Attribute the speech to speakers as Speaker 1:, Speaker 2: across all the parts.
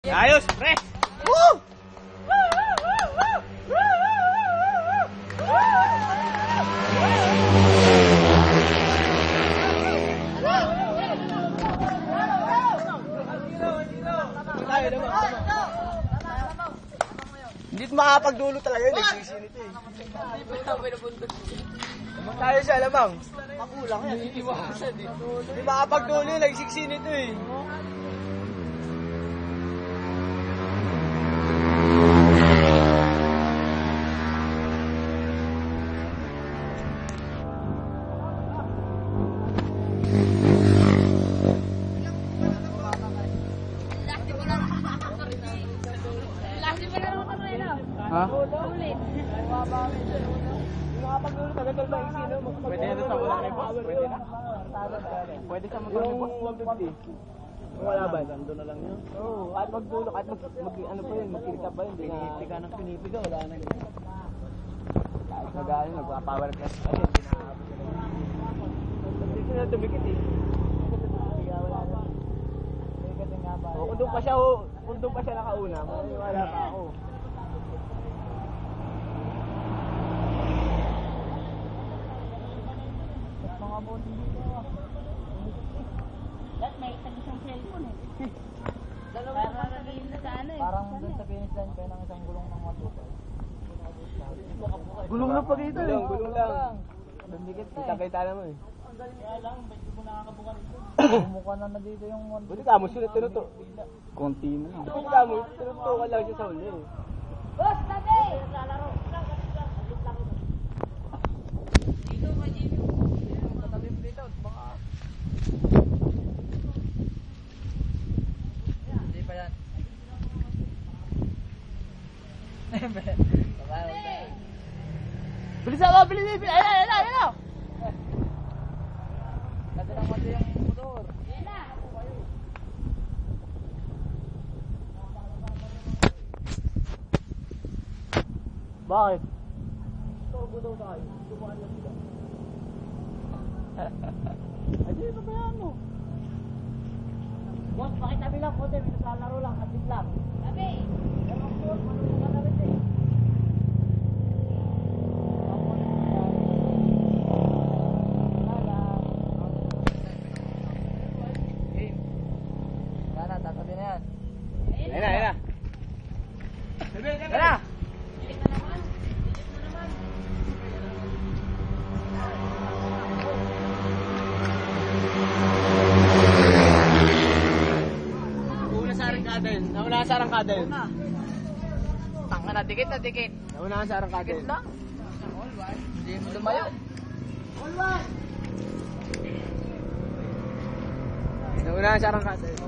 Speaker 1: Ayos, pre! Woo! Hindi makapagdulo talaga yun, nagsisi nito eh. Tayo siya, lamang. Makulang yan, hindi makapagdulo yun, nagsisi nito eh.
Speaker 2: Ha?
Speaker 1: Pwede na sa wala rin po? Pwede na? Pwede sa motor rin po? 150. Kung wala ba? Doon na lang yun? Oo, at magdulok, at ano pa yun, magkilita pa yun. Pinipiga ng pinipiga, wala na yun. Kahit nag-ano, nagpa-power class pa yun. Dito na tumikit eh. Wala na. Kung doon pa siya nakauna, wala pa ako.
Speaker 3: Dahil may isang cellphone eh. Parang doon sa finish line kayo ng isang gulong ng matuto.
Speaker 1: Gulong lang pa dito eh. Gulong lang.
Speaker 3: Dumikit na
Speaker 1: Kita-kita naman eh.
Speaker 3: Kaya lang, medyo mo nakakabukan ito. Bumukha na dito yung one.
Speaker 1: Buti ka mo sila tinuto.
Speaker 2: Konti na.
Speaker 1: Buti ka mo, tinuto ka lang siya sa uli eh.
Speaker 3: Boss, tabi! Lalaro. Hindi pa yan.
Speaker 1: Bilis ako! Bilis! Ayun na!
Speaker 3: Kasi ng konti yung motor.
Speaker 1: Bakit? Ay, di ba yan mo?
Speaker 3: Boss, pakitabi lang konti. May naglalaro lang. Atik lang. Tabi! Ganun po. Manunong ka na rin eh. Sana, tatabi na yan.
Speaker 1: Ayun na! Ayun na! Nauna sa arangkada yun. Nauna sa arangkada yun.
Speaker 3: Tanga na, dikit na dikit.
Speaker 1: Nauna sa arangkada yun.
Speaker 3: lang. Hindi mo lumayo.
Speaker 1: Nauna sa arangkada yun.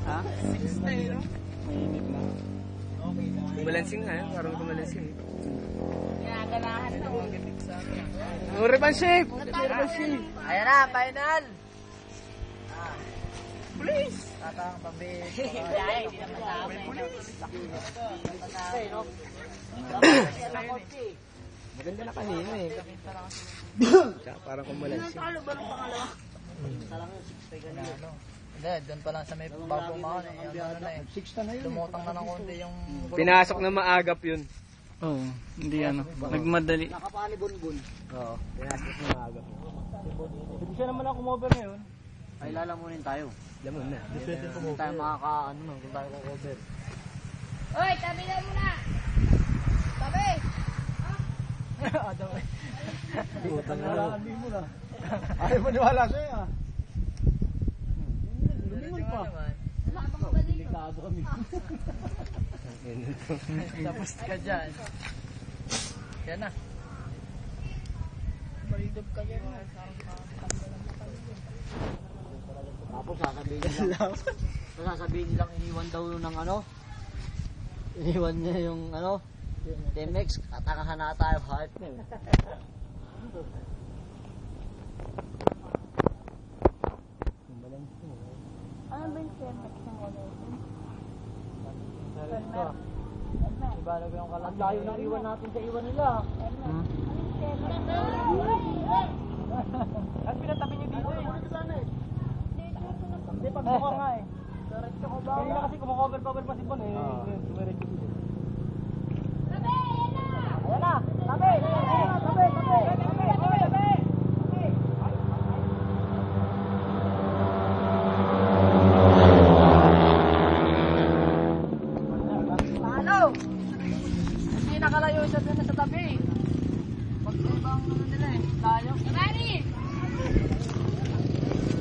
Speaker 2: Ha? Mainit na.
Speaker 1: Balancing nga, parang kumalancing.
Speaker 3: Ginaganahan na.
Speaker 1: Ang reban shape!
Speaker 3: Ayan na, final!
Speaker 1: Please!
Speaker 3: Tatang pabis. Hindi na matapos.
Speaker 1: Maganda na kanina eh. Tsaka parang kumalancing.
Speaker 3: Hindi, doon pa lang sa may babumahan eh. Ano na eh. Lumutang na ng konti yung...
Speaker 1: Pinasok na maagap yun.
Speaker 2: Oo, hindi ano. Nagmadali.
Speaker 1: Oo, pinasok na maagap.
Speaker 3: Hindi siya naman ako cover ngayon. Ay, lalamunin tayo.
Speaker 1: Lamon na.
Speaker 3: Hindi tayo makaka-ano no, kung tayo cover.
Speaker 4: Hoy, tabi na muna! Tabi!
Speaker 3: Adam eh.
Speaker 1: Utang na lang.
Speaker 2: Ayaw maniwala sa'yo ah.
Speaker 3: Lumingon pa.
Speaker 4: Delikado kami.
Speaker 3: Tapos ka dyan. Yan na.
Speaker 4: Balidog ka dyan.
Speaker 3: Tapos sasabihin nilang iniwan daw ng ano? Iniwan niya yung ano, Temex, atakahan na tayo heart na eh.
Speaker 4: Ano ba yung Temex ng wala?
Speaker 3: Ibalog yung kalat. Ang layo ng iwan natin sa iwan nila.
Speaker 1: At pinatabi niyo dito eh. Hindi, pagbuka nga eh. Kanina kasi kumakover-cover pa si Bon eh. Sumiretso dito.